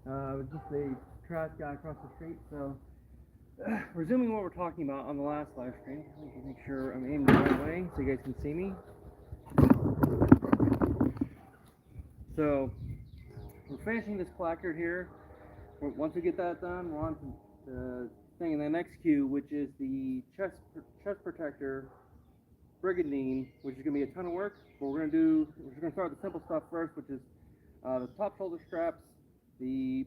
Just a trash guy across the street. So, resuming what we're talking about on the last live stream, let me make sure I'm aiming the right way so you guys can see me. So, we're finishing this placard here. Once we get that done, we're on to the thing in the next queue, which is the chest protector brigandine, which is going to be a ton of work. But we're going to start with the simple stuff first, which is the top shoulder straps, the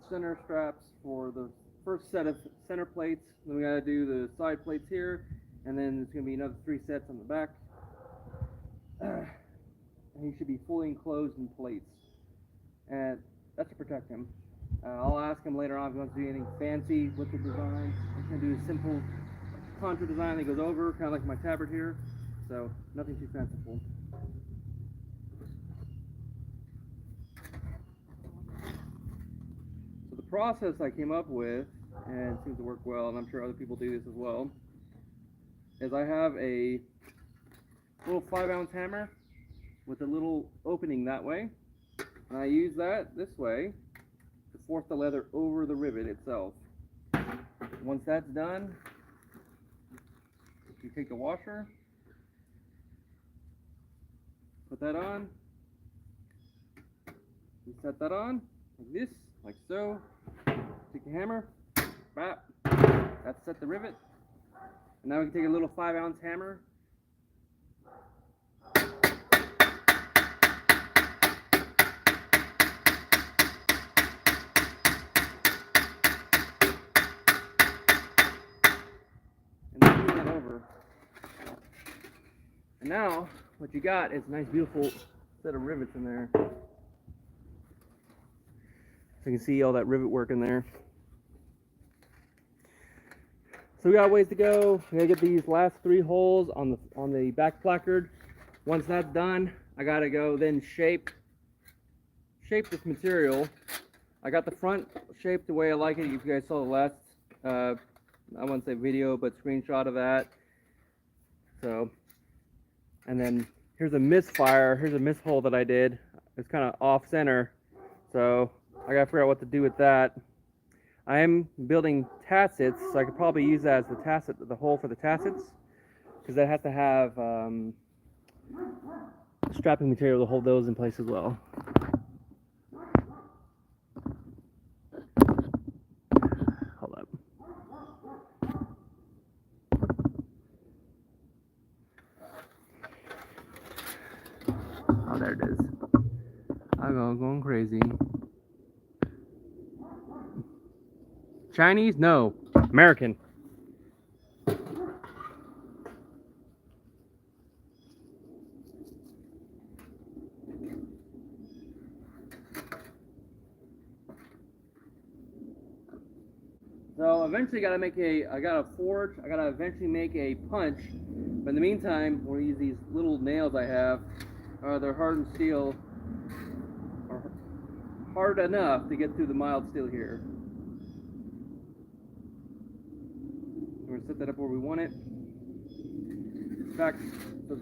center straps for the first set of center plates. Then we got to do the side plates here, and then there's going to be another 3 sets on the back. And he should be fully enclosed in plates, and that's to protect him. I'll ask him later on if he wants to do anything fancy with the design. I'm going to do a simple contour design that goes over, kind of like my tabard here. So nothing too fanciful. So the process I came up with, and it seems to work well, and I'm sure other people do this as well, is I have a little 5-ounce hammer with a little opening that way, and I use that this way to force the leather over the rivet itself. Once that's done, you take the washer, put that on, you set that on like this, like so. Take the hammer, bap, that's set the rivet. And now we can take a little 5-ounce hammer, and now what you got is a nice beautiful set of rivets in there. So you can see all that rivet work in there. So we got a ways to go. We gotta get these last 3 holes on the back placard. Once that's done, I gotta go then shape this material. I got the front shaped the way I like it. If you guys saw the last I wouldn't say video, but screenshot of that. So, and then here's a misfire. Here's a mishole that I did. It's kind of off center, so I gotta figure out what to do with that. I am building tassets, so I could probably use that as the hole for the tassets, because that has to have strapping material to hold those in place as well. Hold up. Oh, there it is. I'm going crazy. Chinese? No. American. So eventually I gotta eventually make a punch. But in the meantime, we'll use these little nails I have. They're hardened steel, or hard enough to get through the mild steel here. We're gonna set that up where we want it. In fact, so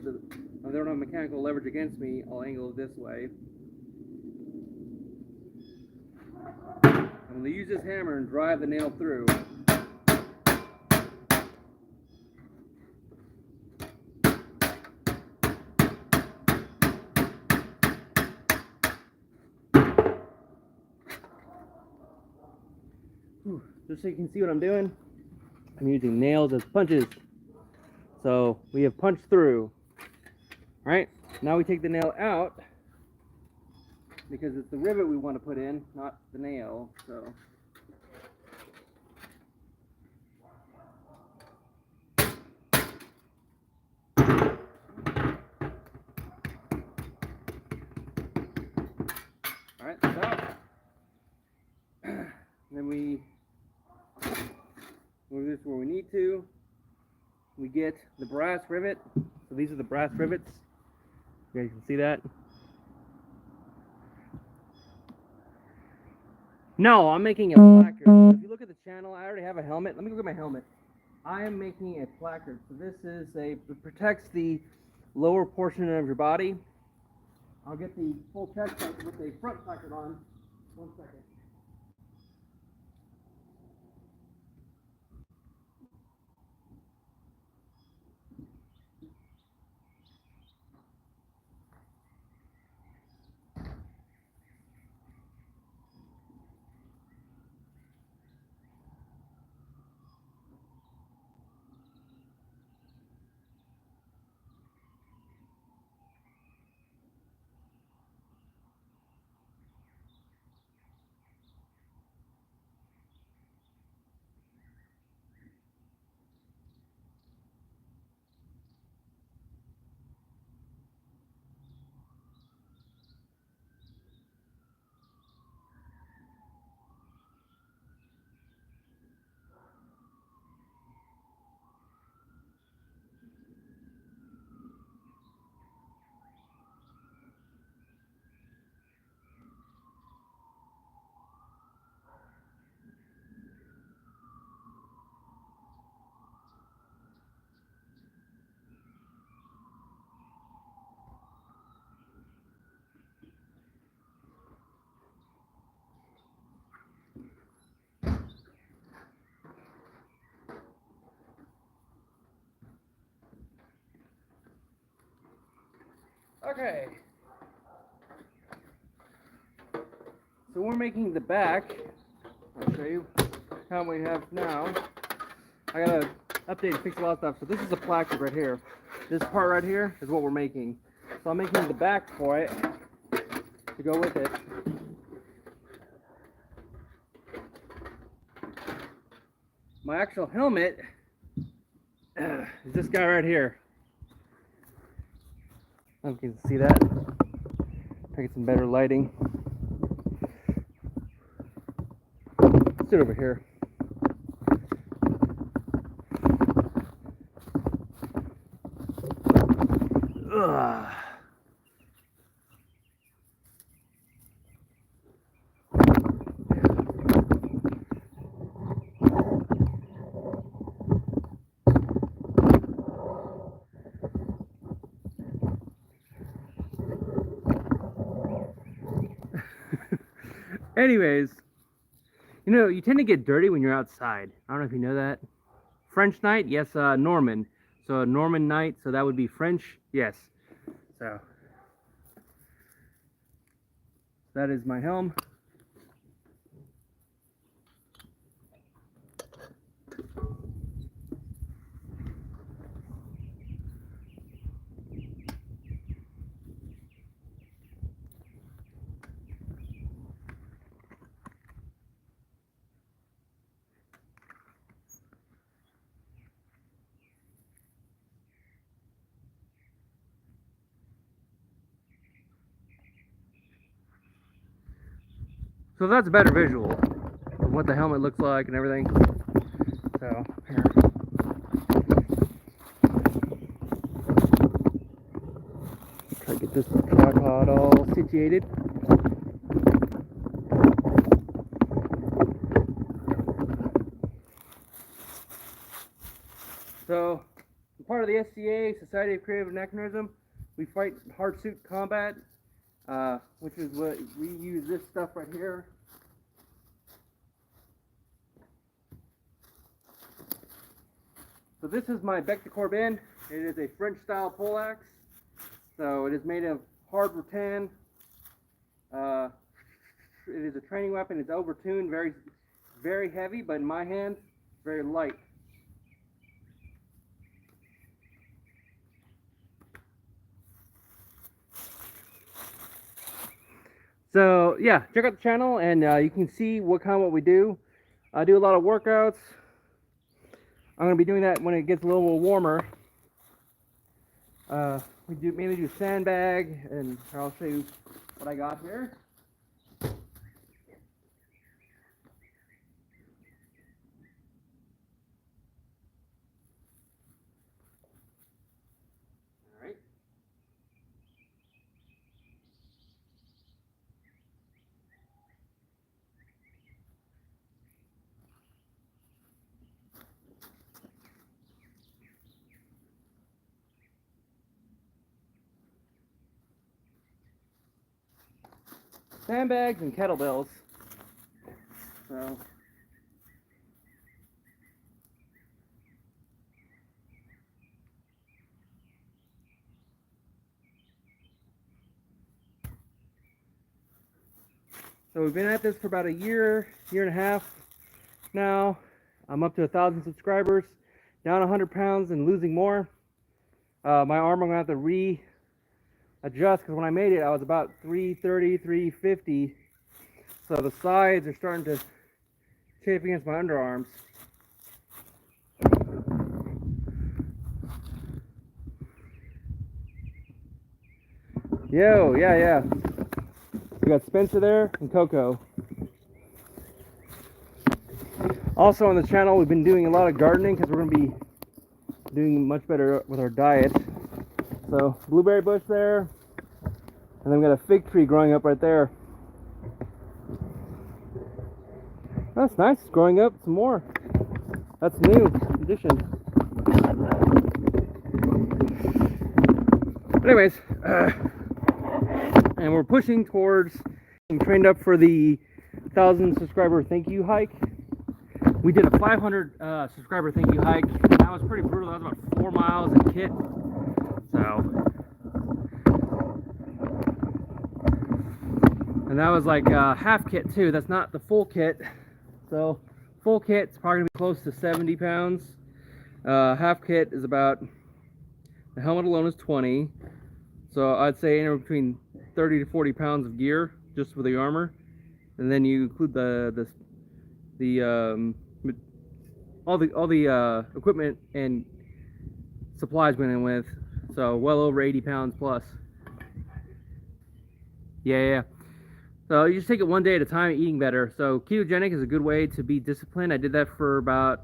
I don't have mechanical leverage against me, I'll angle it this way. I'm going to use this hammer and drive the nail through. Just so you can see what I'm doing, I'm using nails as punches. So we have punched through. Alright, now we take the nail out, because it's the rivet we want to put in, not the nail. So alright, that's out. Then we move this where we need to. We get the brass rivet. So these are the brass rivets. You guys can see that. No, I'm making a placard. So if you look at the channel, I already have a helmet. Let me go get my helmet. I am making a placard. So this is it protects the lower portion of your body. I'll get the full chest with the front placard on. 1 second. Okay. So we're making the back. I'll show you how we have now. I gotta update and fix a lot of stuff. So this is the placard right here. This part right here is what we're making. So I'm making the back for it to go with it. My actual helmet is this guy right here. I don't know if you can see that. Try to get some better lighting. Sit over here. Ugh. Anyways, you know, you tend to get dirty when you're outside. I don't know if you know that. French night? Yes, Norman. So Norman night, so that would be French? Yes. So that is my helm. So that's a better visual of what the helmet looks like and everything. So here. Try to get this tripod all situated. So I'm part of the SCA, Society of Creative Anachronism. We fight hard suit combat. Which is what we use this stuff right here. So this is my bec de Corbin. It is a French style poleaxe. So it is made of hard rattan. It is a training weapon. It's overtuned, very heavy, but in my hands, very light. So yeah, check out the channel and you can see what we do. I do a lot of workouts. I'm going to be doing that when it gets a little more warmer. We mainly do sandbag, and I'll show you what I got here. Sandbags and kettlebells. So we've been at this for about a year and a half now. I'm up to 1,000 subscribers, down 100 pounds and losing more. My arm I'm gonna have to readjust because when I made it I was about 330, 350. So the sides are starting to chafe against my underarms. Yo, yeah. We got Spencer there and Coco. Also on the channel, we've been doing a lot of gardening because we're going to be doing much better with our diet. So blueberry bush there, and then we got a fig tree growing up right there. That's nice, it's growing up some more. That's new addition. Anyways, and we're pushing towards being trained up for the 1,000 subscriber thank you hike. We did a 500 subscriber thank you hike. That was pretty brutal. That was about 4 miles in kit. So And that was like half kit too. That's not the full kit. So full kit's probably gonna be close to 70 pounds. Half kit is about, the helmet alone is 20. So I'd say anywhere between 30 to 40 pounds of gear just with the armor. And then you include all the equipment and supplies went in with. So well over 80 pounds plus. Yeah. So you just take it one day at a time, eating better. So ketogenic is a good way to be disciplined. I did that for about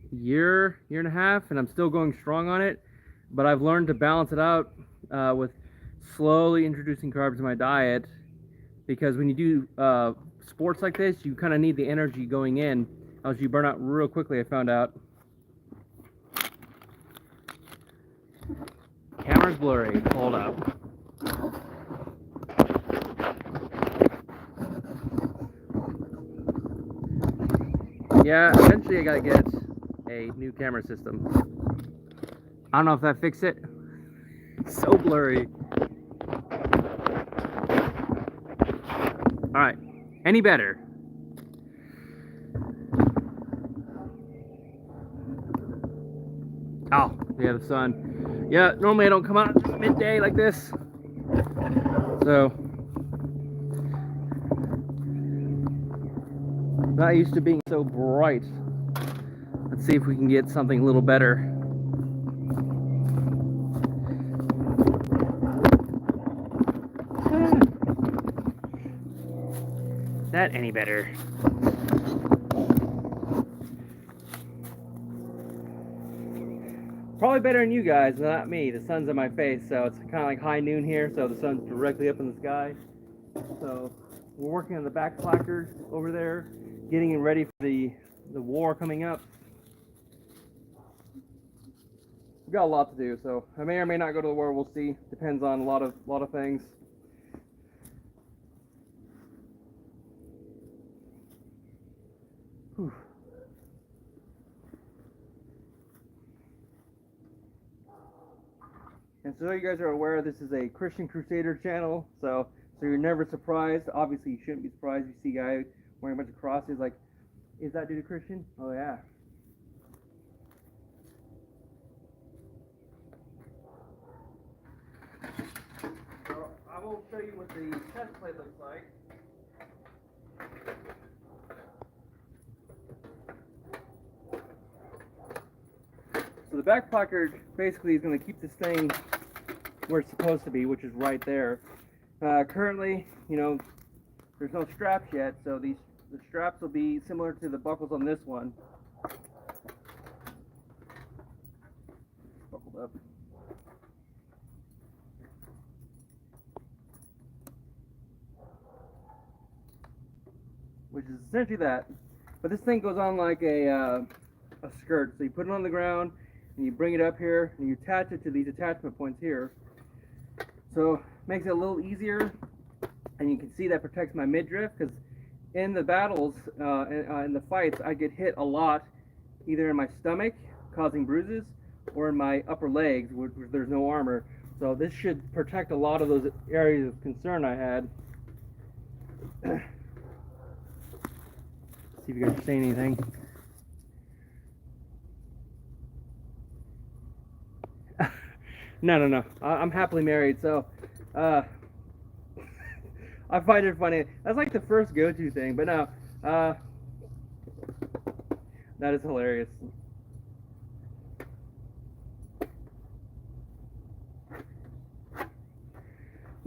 a year and a half, and I'm still going strong on it. But I've learned to balance it out with slowly introducing carbs to my diet, because when you do sports like this, you kind of need the energy going in, else you burn out real quickly, I found out. Camera's blurry. Hold up. Yeah, eventually I gotta get a new camera system. I don't know if that fixed it. It's so blurry. Alright, any better? Oh, yeah, the sun. Yeah, normally I don't come out midday like this. So, not used to being so bright. Let's see if we can get something a little better. That any better? Probably better than you guys, not me. The sun's on my face, so it's kind of like high noon here, so the sun's directly up in the sky. So we're working on the back placard over there, getting ready for the war coming up. We've got a lot to do, so I may or may not go to the war. We'll see. Depends on a lot of things. Whew. And so you guys are aware, this is a Christian Crusader channel, so you're never surprised. Obviously, you shouldn't be surprised. You see a guy wearing a bunch of crosses, like, is that dude a Christian? Oh yeah. So I will show you what the chest plate looks like. So the back placard basically is going to keep this thing where it's supposed to be, which is right there. Currently, there's no straps yet, so the straps will be similar to the buckles on this one. Buckled up. Which is essentially that. But this thing goes on like a skirt. So you put it on the ground, and you bring it up here, and you attach it to these attachment points here. So makes it a little easier, and you can see that protects my midriff, because in the battles, in the fights, I get hit a lot, either in my stomach, causing bruises, or in my upper legs, where there's no armor. So this should protect a lot of those areas of concern I had. See if you guys are saying anything. No. I'm happily married, so I find it funny. That's like the first go-to thing, but no, that is hilarious.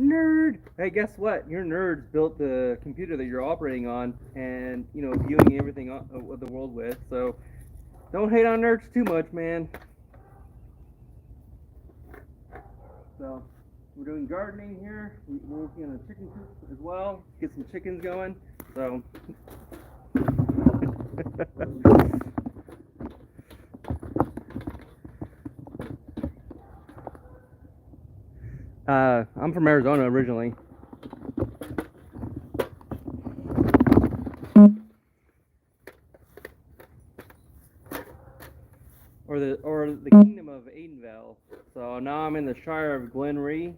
Nerd! Hey, guess what? Your nerds built the computer that you're operating on and, viewing everything of the world with, so don't hate on nerds too much, man. So, we're doing gardening here. We're working on a chicken coop as well. Get some chickens going. So, I'm from Arizona originally. Or the kingdom of Aidenville. So now I'm in the Shire of Glen Rhee.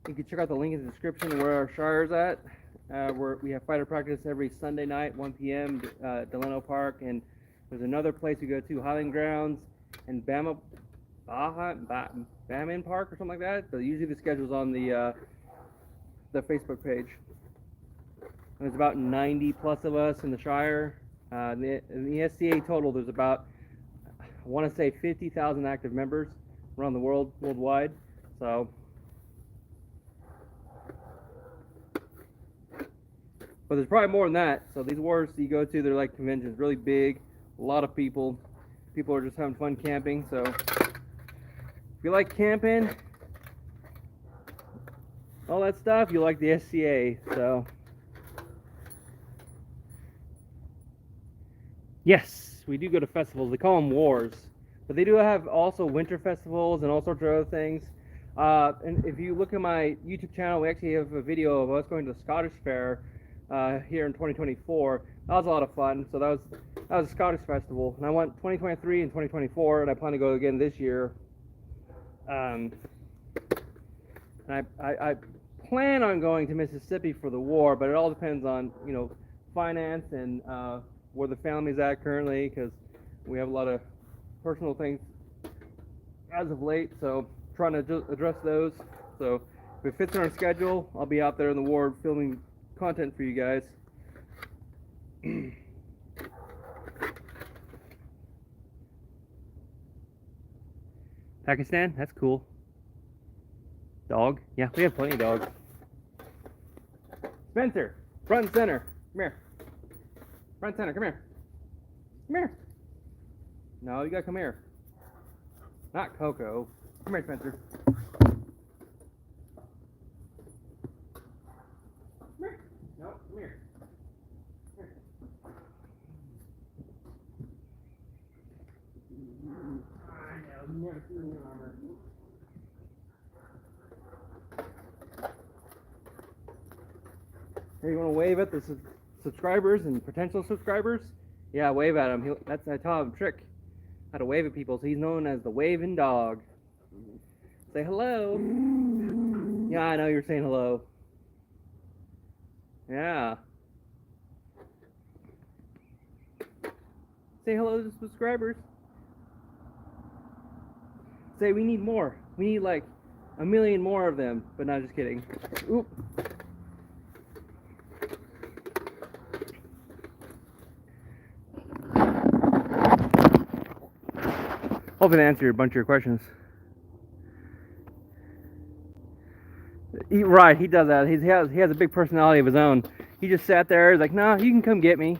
You can check out the link in the description where our shire's at. We have fighter practice every Sunday night, 1 p.m. Delano Park, and there's another place we go to, Highland Grounds, and Bamin Park or something like that. But usually the schedule's on the Facebook page. And there's about 90 plus of us in the Shire. In the SCA total, there's about, I want to say, 50,000 active members around the world, worldwide. So, but there's probably more than that. So these wars you go to, they're like conventions, really big, a lot of people. People are just having fun camping. So if you like camping, all that stuff, you like the SCA. So yes, we do go to festivals. They call them wars, but they do have also winter festivals and all sorts of other things. And if you look at my YouTube channel, we actually have a video of us going to the Scottish Fair here in 2024. That was a lot of fun. So that was a Scottish festival, and I went 2023 and 2024, and I plan to go again this year. And I plan on going to Mississippi for the war, but it all depends on, you know, finance and where the family's at currently, because we have a lot of personal things as of late, so trying to address those. So if it fits in our schedule, I'll be out there in the war filming content for you guys. Pakistan, that's cool. Dog, yeah, we have plenty of dogs. Spencer, front and center, come here. Front center, come here. Come here. No, you gotta come here. Not Coco. Come here, Spencer. Come here. No, come here. Come here. I know, you never seen me armor. Hey, you wanna wave at the subscribers and potential subscribers? Yeah, wave at him. I taught him a trick, how to wave at people. So he's known as the waving dog. Say hello. Yeah, I know you're saying hello. Yeah. Say hello to the subscribers. Say we need more. We need like 1 million more of them. But not just kidding. Oop. Hopefully to answer a bunch of your questions. Right, he does that. He has a big personality of his own. He just sat there. He's like, "Nah, you can come get me."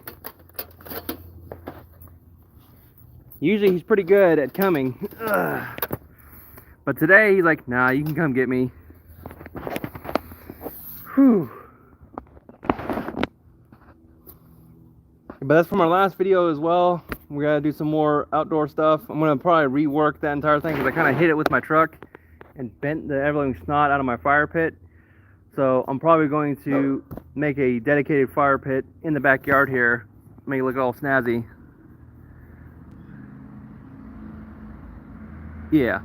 Usually he's pretty good at coming. Ugh. But today he's like, "Nah, you can come get me." Whew. But that's from our last video as well. We gotta do some more outdoor stuff. I'm gonna probably rework that entire thing because I kind of hit it with my truck and bent the everything snot out of my fire pit. So I'm probably going to make a dedicated fire pit in the backyard here, make it look all snazzy. Yeah.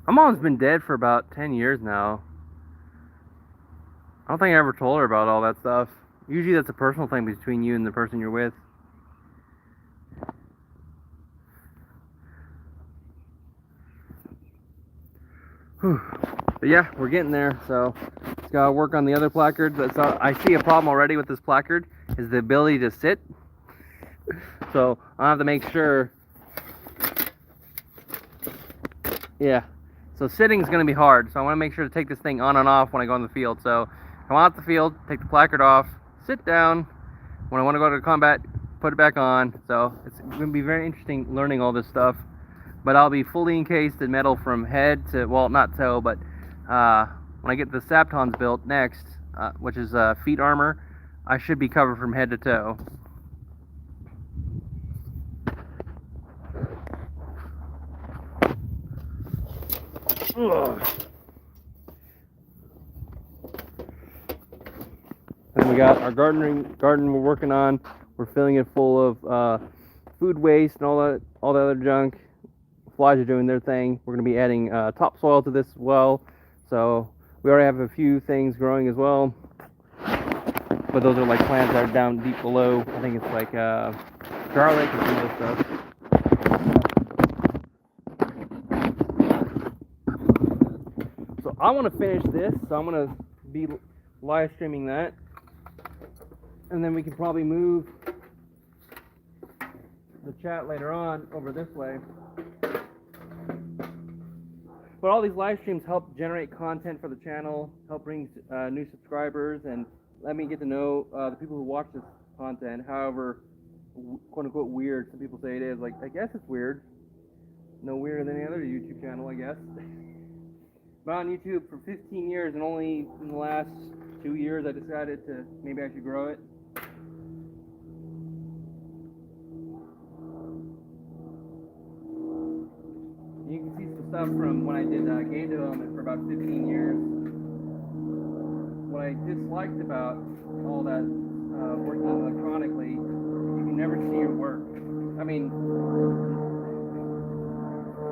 My mom's been dead for about 10 years now. I don't think I ever told her about all that stuff. Usually that's a personal thing between you and the person you're with. Whew. But yeah, we're getting there, so just gotta work on the other placards. I see a problem already with this placard, is the ability to sit. So I'll have to make sure. Yeah, so sitting is gonna be hard, so I wanna make sure to take this thing on and off when I go in the field. So come out the field, take the placard off, sit down. When I wanna go to combat, put it back on. So it's gonna be very interesting learning all this stuff. But I'll be fully encased in metal from head to, well, not toe, but when I get the Saptons built next, which is feet armor, I should be covered from head to toe. Ugh. And we got our garden we're working on. We're filling it full of food waste and all the other junk. Flies are doing their thing. We're going to be adding topsoil to this as well. So we already have a few things growing as well. But those are like plants that are down deep below. I think it's like garlic and some other stuff. So I want to finish this, so I'm going to be live streaming that. And then we can probably move the chat later on over this way. But all these live streams help generate content for the channel, help bring new subscribers, and let me get to know the people who watch this content, however quote-unquote weird some people say it is. Like, I guess it's weird. No weirder than any other YouTube channel, I guess. But on YouTube for 15 years, and only in the last 2 years I decided to maybe I should grow it. You can see some stuff from when I did game development for about 15 years. What I disliked about all that working electronically, you can never see your work. I mean,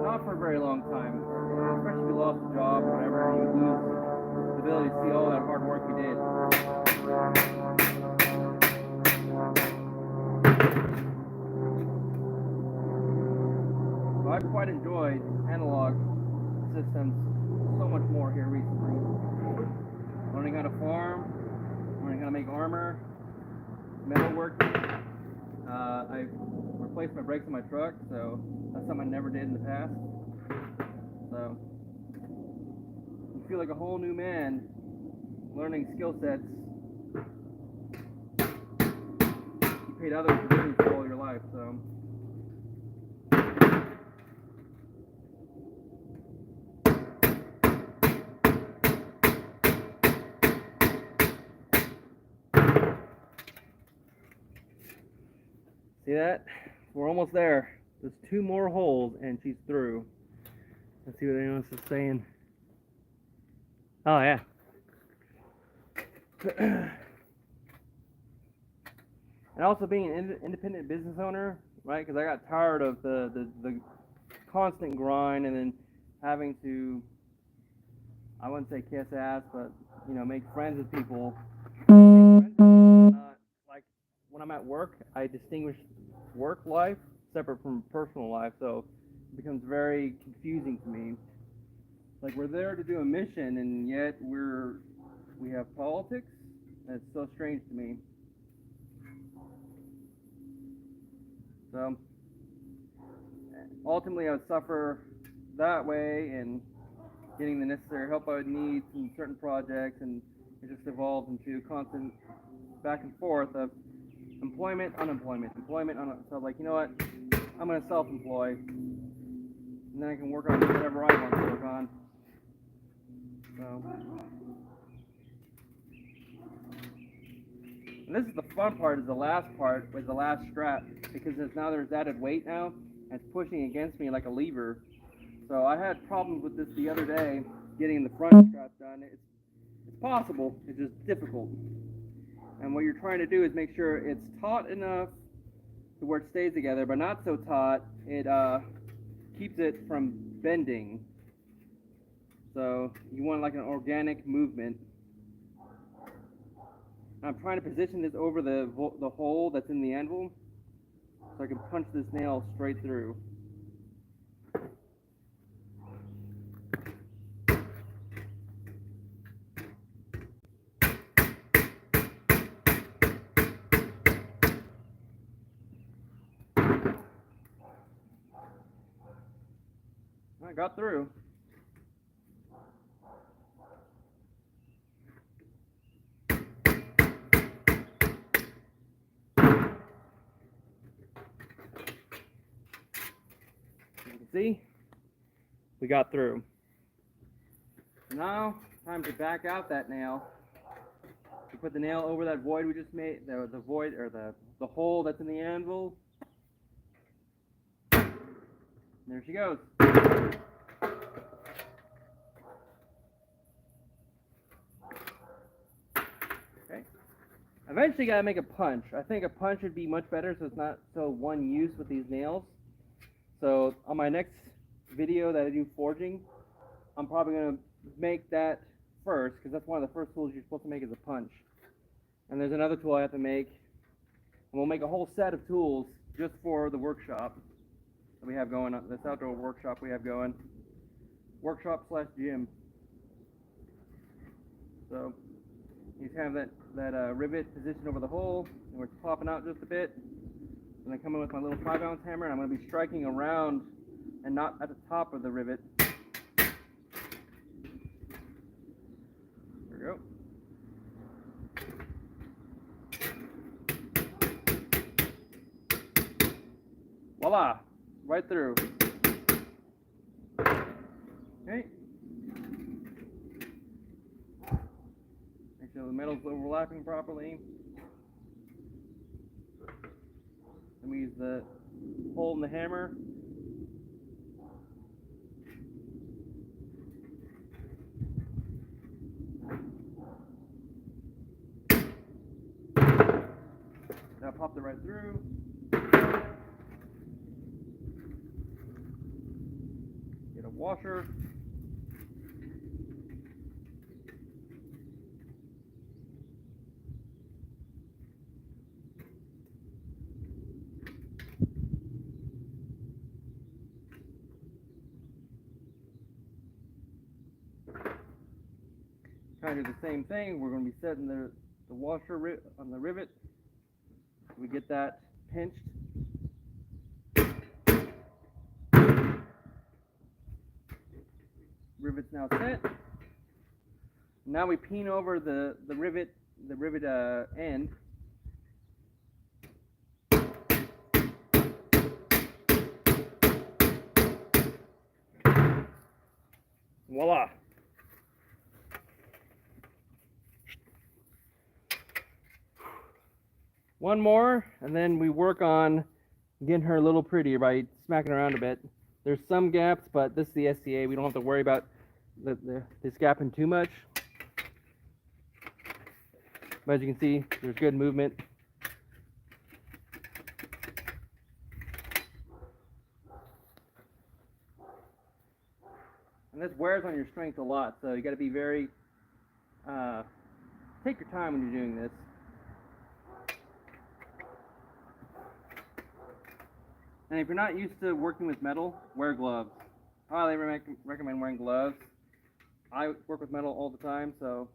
not for a very long time. Especially if you lost a job or whatever, you lose the ability to see all that hard work you did. So I've quite enjoyed analog systems so much more here recently. Learning how to farm, learning how to make armor, metalworking. I replaced my brakes on my truck, so that's something I never did in the past. So you feel like a whole new man learning skill sets you paid others to do for all your life. So see that? We're almost there. There's 2 more holes and she's through. Let's see what anyone else is saying. Oh yeah. And also being an independent business owner, right? Because I got tired of the constant grind and then having to, I wouldn't say kiss ass, but you know, make friends with people. Like when I'm at work, I distinguish work life separate from personal life, so it becomes very confusing to me. Like we're there to do a mission, and yet we have politics. That's so strange to me. So ultimately, I would suffer that way, and getting the necessary help I would need from certain projects, and it just evolved into constant back and forth of employment, unemployment, employment, so like, you know what, I'm going to self-employ, and then I can work on whatever I want to work on. So, and this is the fun part, is the last part, with the last strap, because now there's added weight now, and it's pushing against me like a lever. So I had problems with this the other day, getting the front strap done. It's possible, it's just difficult. And what you're trying to do is make sure it's taut enough to where it stays together, but not so taut it keeps it from bending. So you want like an organic movement. I'm trying to position this over the hole that's in the anvil, so I can punch this nail straight through. I got through. You can see, we got through. Now, time to back out that nail. We put the nail over that void we just made, the void, or the hole that's in the anvil. And there she goes. Okay. Eventually, gotta make a punch. I think a punch would be much better, so it's not so one use with these nails. So on my next video that I do forging, I'm probably gonna make that first, because that's one of the first tools you're supposed to make is a punch. And there's another tool I have to make, and we'll make a whole set of tools just for the workshop that we have going on, this outdoor workshop we have going. Workshop / gym. So you just have that rivet positioned over the hole, and we're popping out just a bit. And I come in with my little 5-ounce hammer, and I'm going to be striking around and not at the top of the rivet. There we go. Voila! Right through. Okay. Make sure the metal's overlapping properly. Then we use the hole in the hammer. Now pop it right through. Get a washer. Kind of do the same thing. We're going to be setting the washer on the rivet. We get that pinched. Rivet's now set. Now we peen over the rivet end. Voila. One more, and then we work on getting her a little prettier by smacking around a bit. There's some gaps, but this is the SCA. We don't have to worry about this gapping too much. But as you can see, there's good movement. And this wears on your strength a lot, so you got to be very, take your time when you're doing this. And if you're not used to working with metal, wear gloves. I highly recommend wearing gloves. I work with metal all the time, so.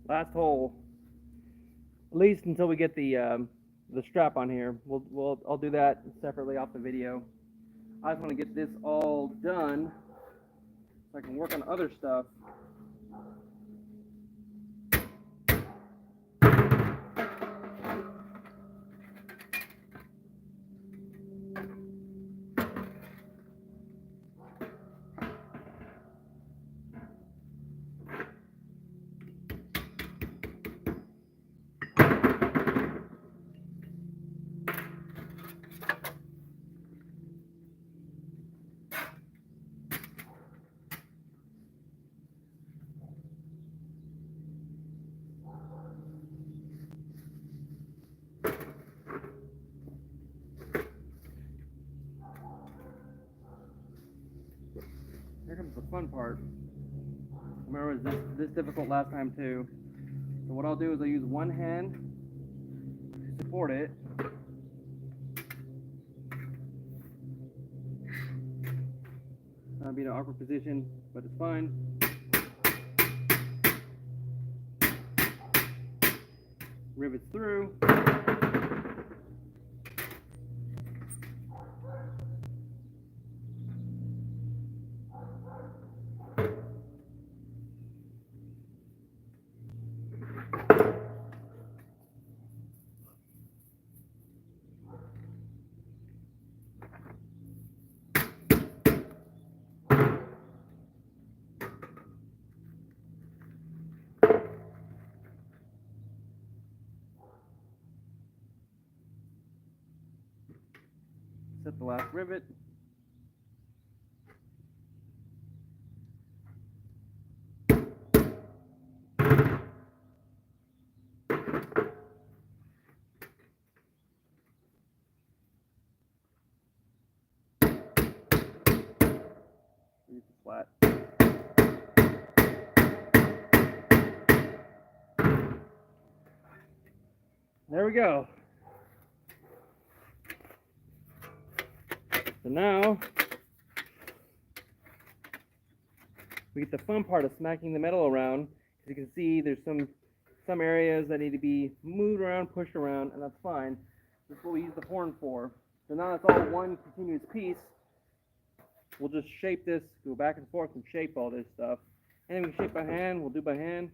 Last hole, at least until we get the strap on here. I'll do that separately off the video. I just want to get this all done so I can work on other stuff. Here comes the fun part. Remember, it was this difficult last time too. So what I'll do is I'll use one hand to support it. That'll be in an awkward position, but it's fine. Rivets through. the last rivet. Flat. There we go. So now we get the fun part of smacking the metal around. As you can see, there's some areas that need to be moved around, pushed around, and that's fine. That's what we use the horn for. So now it's all one continuous piece. We'll just shape this, go back and forth and shape all this stuff. And we can shape by hand, we'll do by hand.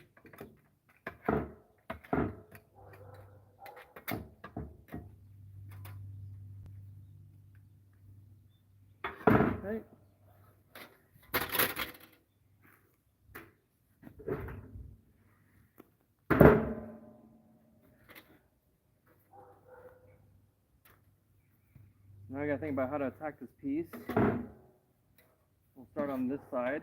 Okay. Now I gotta think about how to attack this piece. We'll start on this side.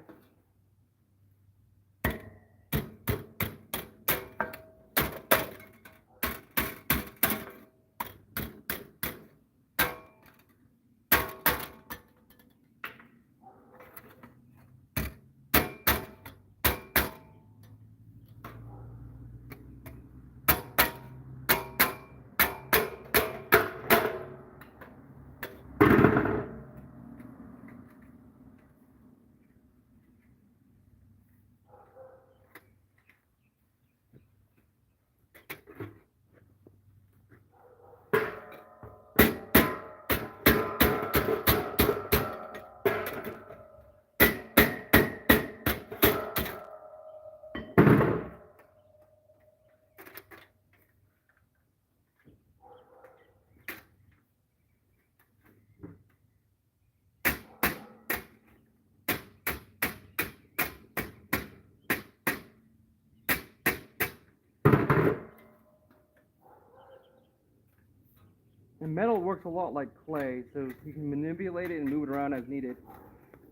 And metal works a lot like clay, so you can manipulate it and move it around as needed.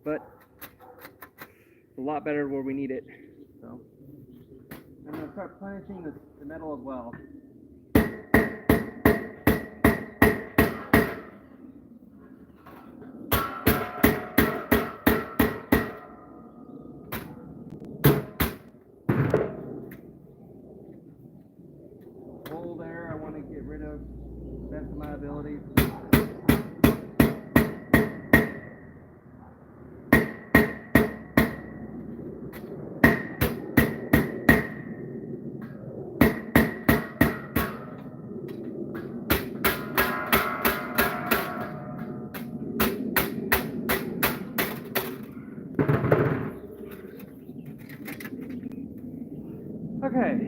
But it's a lot better where we need it. So I'm going to start punishing the metal as well. Hole there, I want to get rid of the best of my abilities. Okay.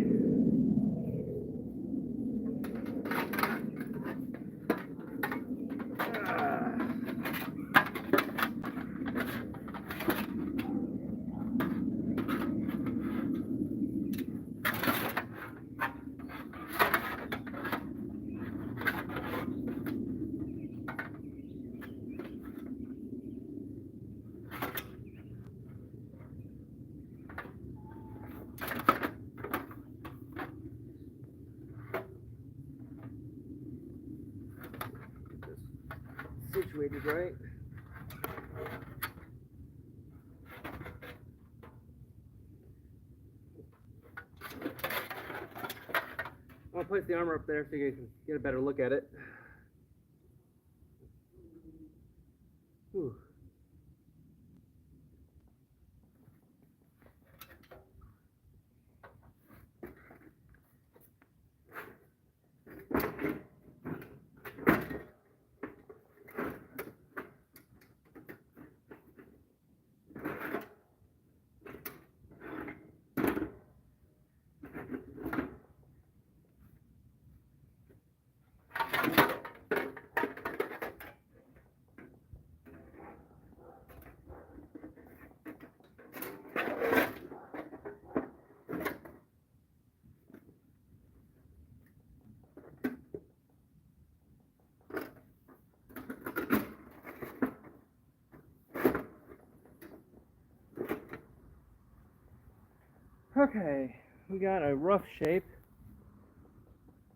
Situated right. I'll place the armor up there so you guys can get a better look at it. Whew. Okay, we got a rough shape.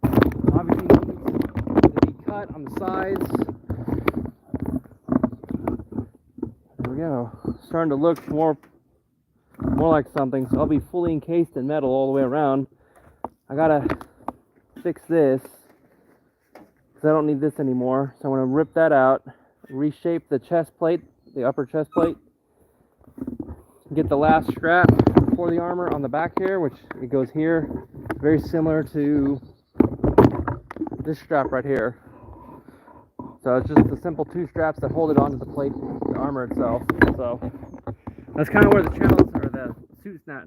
Obviously needs to be cut on the sides. There we go. Starting to look more like something, so I'll be fully encased in metal all the way around. I gotta fix this because I don't need this anymore, so I'm gonna rip that out, reshape the chest plate, the upper chest plate, get the last strap for the armor on the back here, which it goes here, very similar to this strap right here. So it's just the simple two straps that hold it onto the plate, the armor itself. So that's kind of where the channels or the suit's not.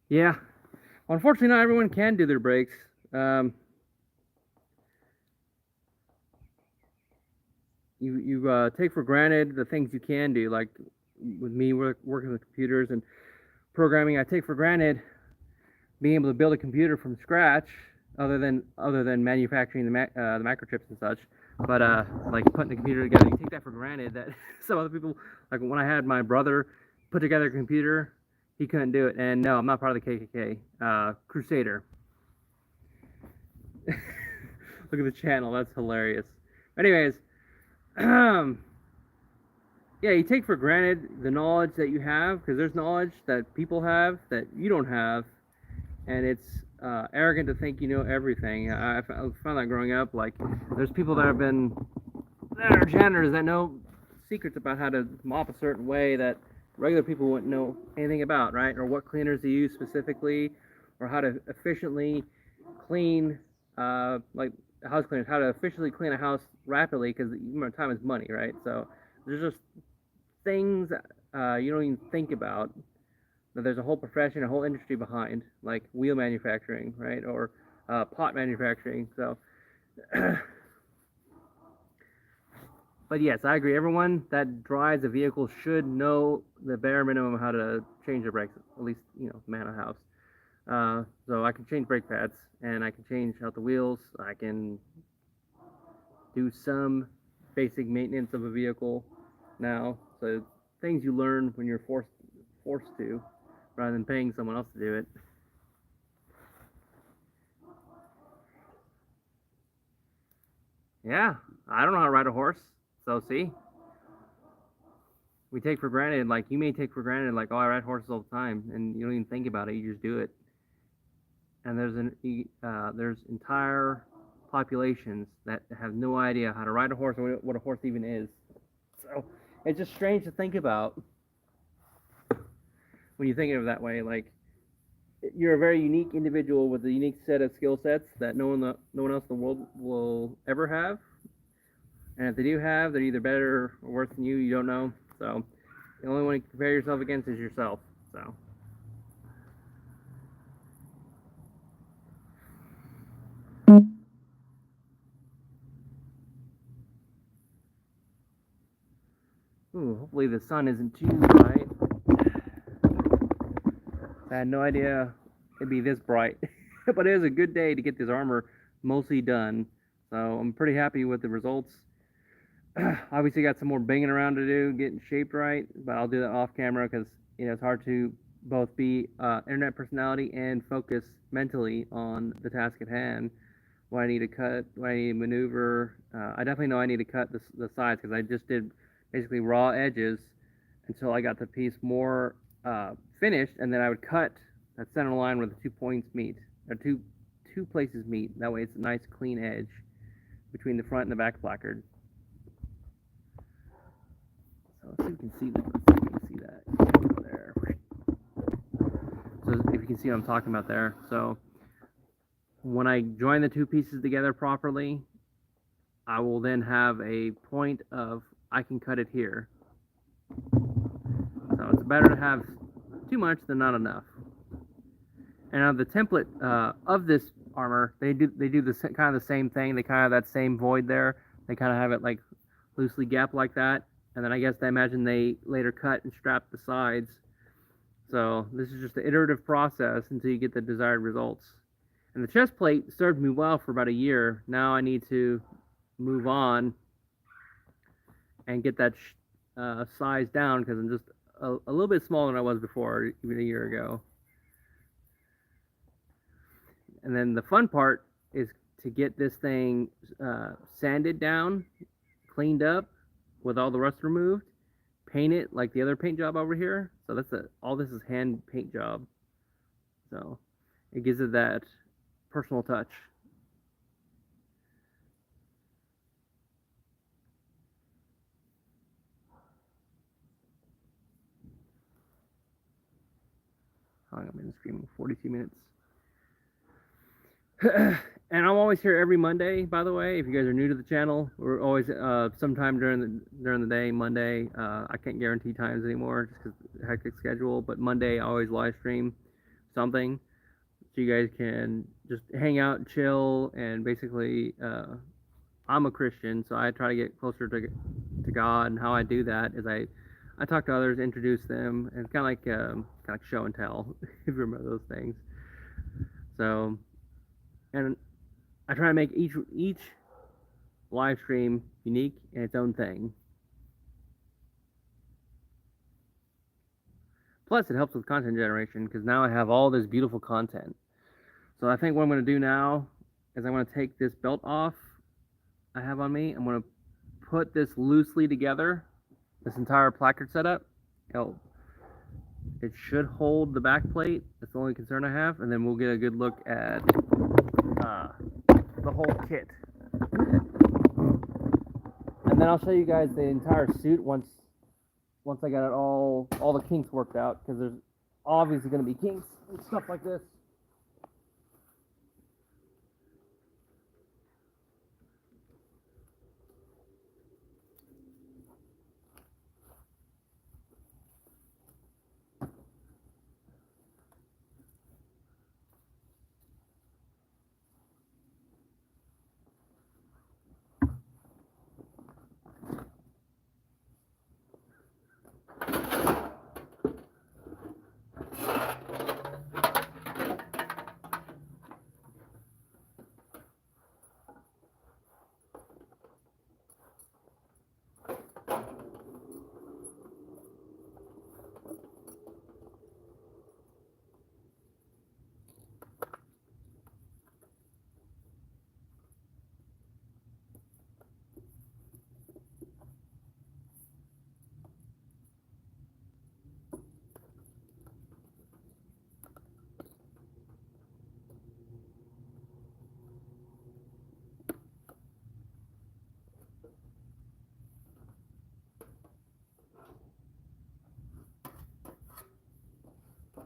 Yeah, well, unfortunately, not everyone can do their brakes. You take for granted the things you can do, like with me working with computers and programming. I take for granted being able to build a computer from scratch, other than manufacturing the microchips and such. But like putting the computer together, you take that for granted. That some other people, like when I had my brother put together a computer, he couldn't do it. And no, I'm not part of the KKK. Crusader. Look at the channel. That's hilarious. Anyways, yeah, you take for granted the knowledge that you have, because there's knowledge that people have that you don't have, and it's arrogant to think you know everything. I found that growing up. Like, there's people that are janitors that know secrets about how to mop a certain way that regular people wouldn't know anything about, right? Or what cleaners to use specifically, or how to efficiently clean, like house cleaners, how to efficiently clean a house rapidly, because time is money, right? So there's just things you don't even think about, that there's a whole profession, a whole industry behind, like wheel manufacturing, right? Or pot manufacturing. So but yes, I agree. Everyone that drives a vehicle should know the bare minimum how to change their brakes, at least, man of the house. So I can change brake pads, and I can change out the wheels. I can do some basic maintenance of a vehicle now. So things you learn when you're forced to, rather than paying someone else to do it. Yeah, I don't know how to ride a horse, so see? We take for granted, like, you may take for granted, like, oh, I ride horses all the time, and you don't even think about it, you just do it. And there's entire populations that have no idea how to ride a horse, or what a horse even is. So it's just strange to think about when you think of it that way. Like, you're a very unique individual with a unique set of skill sets that no one else in the world will ever have. And if they do have, they're either better or worse than you. You don't know. So the only one you can compare yourself against is yourself. So. Ooh, hopefully the sun isn't too bright. I had no idea it'd be this bright. But it is a good day to get this armor mostly done. So I'm pretty happy with the results. Obviously got some more banging around to do, getting shaped right, but I'll do that off camera, because it's hard to both be internet personality and focus mentally on the task at hand. What I need to cut, what I need to maneuver. I definitely know I need to cut the sides, because I just did basically raw edges until I got the piece more finished, and then I would cut that center line where the 2 points meet, or two places meet. That way it's a nice clean edge between the front and the back placard. So let's see if you can see that. Let's see if you can see that there. So if you can see what I'm talking about there. So when I join the two pieces together properly, I will then have a point of, I can cut it here. So it's better to have too much than not enough. And on the template of this armor, they do kind of the same thing. They kind of have that same void there. They kind of have it like loosely gapped like that. And then I guess I imagine they later cut and strap the sides. So this is just an iterative process until you get the desired results. And the chest plate served me well for about a year. Now I need to move on and get that size down, because I'm just a little bit smaller than I was before, even a year ago. And then the fun part is to get this thing sanded down, cleaned up with all the rust removed, paint it like the other paint job over here. So that's all this is hand paint job. So it gives it that personal touch. How long have I been streaming? 42 minutes. And I'm always here every Monday, by the way. If you guys are new to the channel, we're always sometime during the day, Monday. I can't guarantee times anymore just because hectic schedule. But Monday, I always live stream something, so you guys can just hang out and chill. And basically, I'm a Christian, so I try to get closer to God. And how I do that is I talk to others, introduce them, and kind of like show and tell. If you remember those things. So, and I try to make each live stream unique in its own thing. Plus, it helps with content generation, because now I have all this beautiful content. So I think what I'm going to do now is I'm going to take this belt off I have on me. I'm going to put this loosely together, this entire placard setup. It should hold the back plate. That's the only concern I have. And then we'll get a good look at the whole kit. And then I'll show you guys the entire suit once I got it all the kinks worked out, because there's obviously going to be kinks and stuff like this.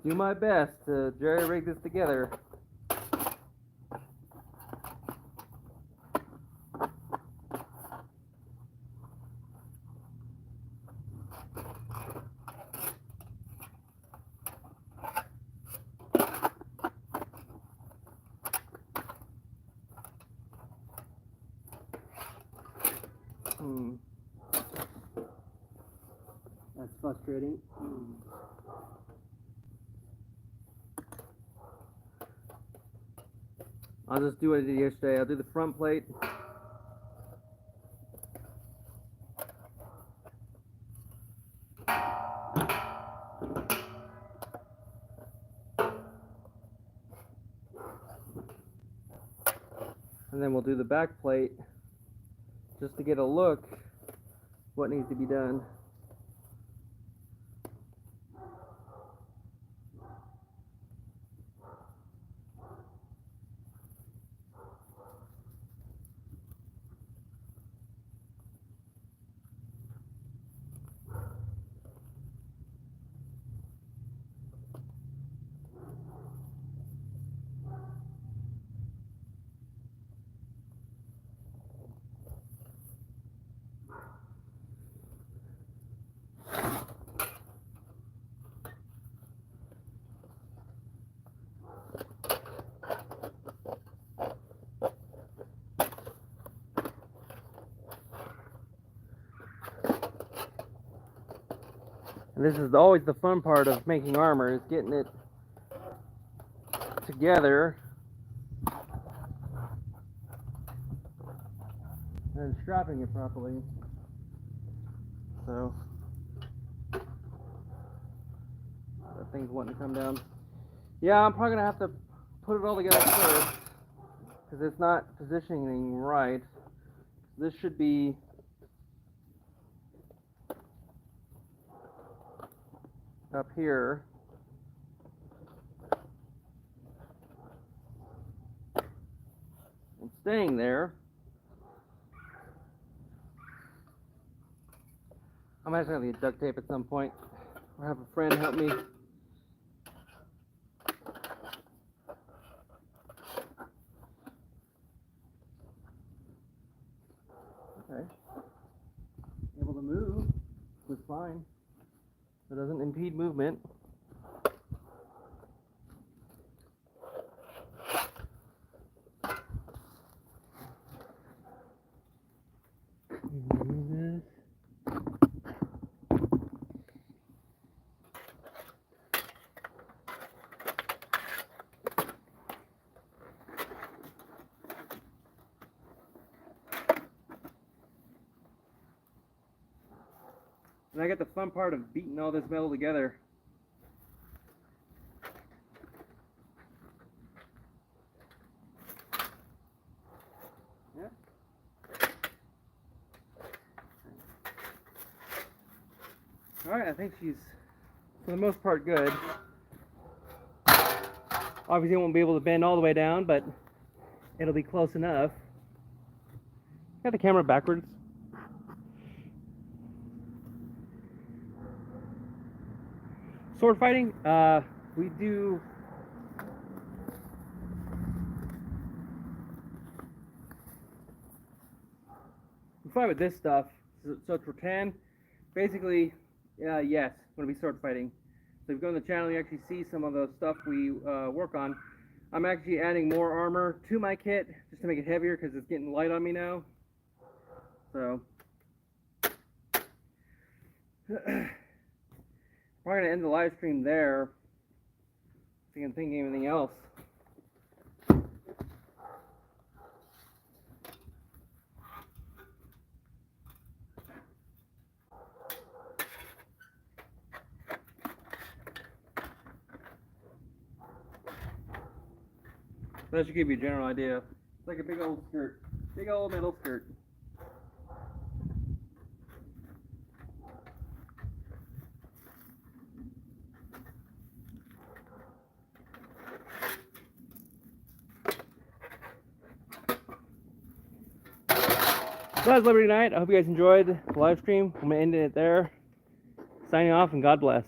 Do my best to jerry-rig this together. That's frustrating. I'll just do what I did yesterday. I'll do the front plate. And then we'll do the back plate just to get a look what needs to be done. And this is always the fun part of making armor, is getting it together. and strapping it properly. So that thing's wanting to come down. Yeah, I'm probably gonna have to put it all together first because it's not positioning right. This should be up here. And staying there. I'm actually gonna need duct tape at some point. I'll have a friend help me. Okay. Able to move was fine. It doesn't impede movement. And I got the fun part of beating all this metal together. Yeah. Alright, I think she's, for the most part, good. Obviously, I won't be able to bend all the way down, but it'll be close enough. Got the camera backwards. Sword fighting, we do fight with this stuff. So it's rattan. Basically, yes, when we sword fighting. So if you go on the channel, you actually see some of the stuff we work on. I'm actually adding more armor to my kit just to make it heavier because it's getting light on me now. So we're going to end the live stream there. If you can think of anything else. That should give you a general idea. It's like a big old skirt. Big old metal skirt. So that's Liberty Night. I hope you guys enjoyed the live stream. I'm going to end it there. Signing off, and God bless.